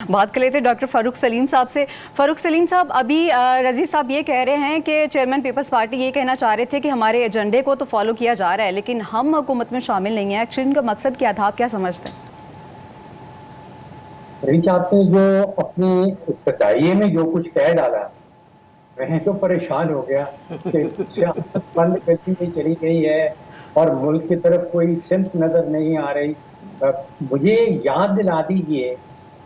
بات کر لیتے ڈاکٹر فاروق سلیم صاحب سے۔ فاروق سلیم صاحب، ابھی رضی صاحب یہ کہہ رہے ہیں کہ چیئرمین پیپلز پارٹی یہ کہنا چاہ رہے تھے کہ ہمارے ایجنڈے کو تو فالو کیا جا رہا ہے لیکن ہم حکومت میں شامل نہیں ہیں۔ ایکشن کا مقصد کیا تھا، آپ کیا سمجھتے ہیں؟ ریچ آپ نے جو اپنی ابتدائیے میں جو کچھ کہہ ڈالا، میں تو پریشان ہو گیا کہ سیاست بند کرتی ہوئی چلی گئی ہے اور ملک کی طرف کوئی سمت نظر نہیں آ رہی۔ مجھے یاد دلا دیجئے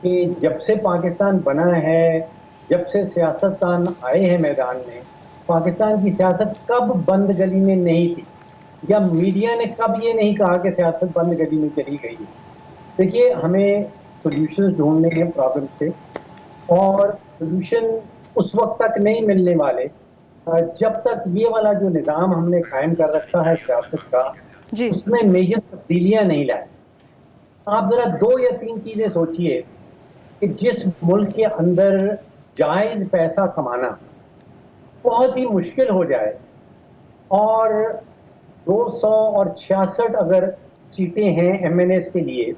کہ جب سے پاکستان بنا ہے، جب سے سیاستدان آئے ہیں میدان میں، پاکستان کی سیاست کب بند گلی میں نہیں تھی، یا میڈیا نے کب یہ نہیں کہا کہ سیاست بند گلی میں چلی گئی ہے۔ دیکھیے، ہمیں سولوشن ڈھونڈنے ہیں پرابلم سے، اور سولوشن اس وقت تک نہیں ملنے والے جب تک یہ والا جو نظام ہم نے قائم کر رکھا ہے سیاست کا، جی اس میں میجر تبدیلیاں نہیں لائیں۔ آپ ذرا 2 یا 3 چیزیں سوچئے کہ جس ملک کے اندر جائز پیسہ کمانا بہت ہی مشکل ہو جائے، اور 266 اگر سیٹیں ہیں ایم این ایس کے لیے،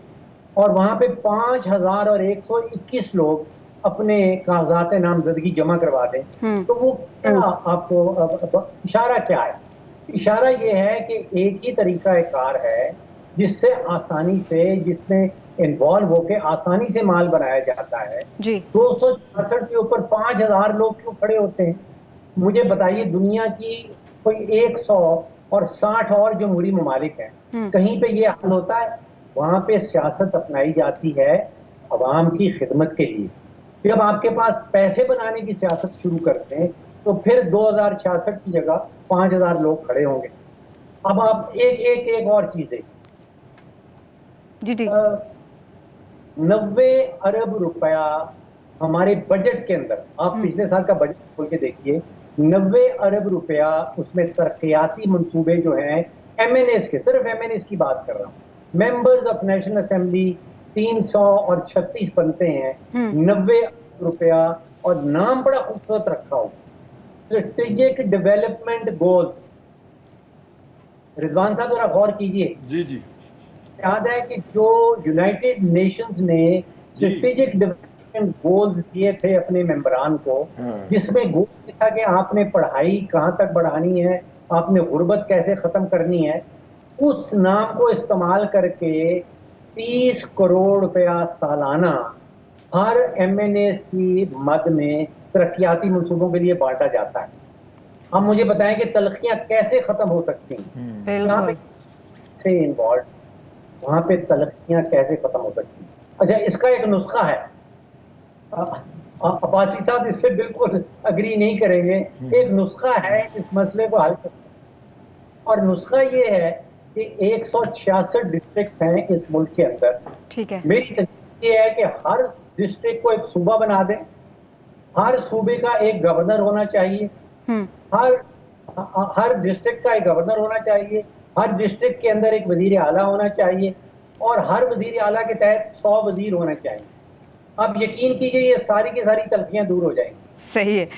اور وہاں پہ 5121 لوگ اپنے کاغذات نامزدگی جمع کروا دیں، تو وہ کیا آپ کو اشارہ کیا ہے؟ اشارہ یہ ہے کہ ایک ہی طریقہ کار ہے جس سے آسانی سے، جس میں انوالو ہو کے آسانی سے مال بنایا جاتا ہے۔ جی 266 کے اوپر 5000 لوگ کیوں کھڑے ہوتے ہیں؟ مجھے بتائیے، دنیا کی کوئی 160 اور جمہوری ممالک ہیں، کہیں پہ یہ حل ہوتا ہے؟ وہاں پہ سیاست اپنائی جاتی ہے عوام کی خدمت کے لیے۔ جب آپ کے پاس پیسے بنانے کی سیاست شروع کرتے ہیں تو پھر 2066 کی جگہ 5000 لوگ کھڑے ہوں گے۔ اب آپ ایک اور چیز دیکھیں، جی جی 90 ارب روپیہ ہمارے بجٹ کے اندر، آپ پچھلے سال کا بجٹ کھول کے دیکھیے، 90 ارب روپیہ اس میں ترقیاتی منصوبے جو ہیں ایم این ایس کے، صرف ایم این ایس کی بات کر رہا ہوں، ممبرز آف نیشنل اسمبلی 336 بنتے ہیں، 90 ارب روپیہ، اور نام بڑا خوبصورت رکھا ہو، اسٹریٹجک ڈیولپمنٹ گولز۔ رضوان صاحب ذرا غور کیجئے، جی جی یاد ہے کہ جو یونائٹڈ نیشنز نے جی اسٹریٹجک ڈیولپمنٹ گولز دیے تھے اپنے ممبران کو، جس میں گول تھا کہ آپ نے پڑھائی کہاں تک بڑھانی ہے، آپ نے غربت کیسے ختم کرنی ہے، اس نام کو استعمال کر کے 30 کروڑ روپیہ سالانہ ہر ایم این ایس کی مد میں ترقیاتی منصوبوں کے لیے بانٹا جاتا ہے۔ اب مجھے بتائیں کہ تلخیاں کیسے ختم ہو سکتی ہیں؟ یہاں پہ بالکل سے انوالو، وہاں پہ تلخیاں کیسے ختم ہو سکتی ہیں؟ اچھا، اس کا ایک نسخہ ہے، عباسی صاحب اس سے بالکل اگری نہیں کریں گے، ایک نسخہ ہے اس مسئلے کو حل کرنے کا، اور نسخہ یہ ہے کہ 166 ڈسٹرکٹس ہیں اس ملک کے اندر۔ ٹھیک ہے میری تجویز یہ ہے کہ ہر ڈسٹرکٹ کو ایک صوبہ بنا دیں، ہر صوبے کا ایک گورنر ہونا چاہیے، ہر ہر ڈسٹرکٹ کا ایک گورنر ہونا چاہیے، ہر ڈسٹرکٹ کے اندر ایک وزیر اعلیٰ ہونا چاہیے، اور ہر وزیر اعلیٰ کے تحت 100 وزیر ہونا چاہیے۔ اب یقین کیجئے یہ ساری کی ساری تلخیاں دور ہو جائیں گی۔ صحیح ہے۔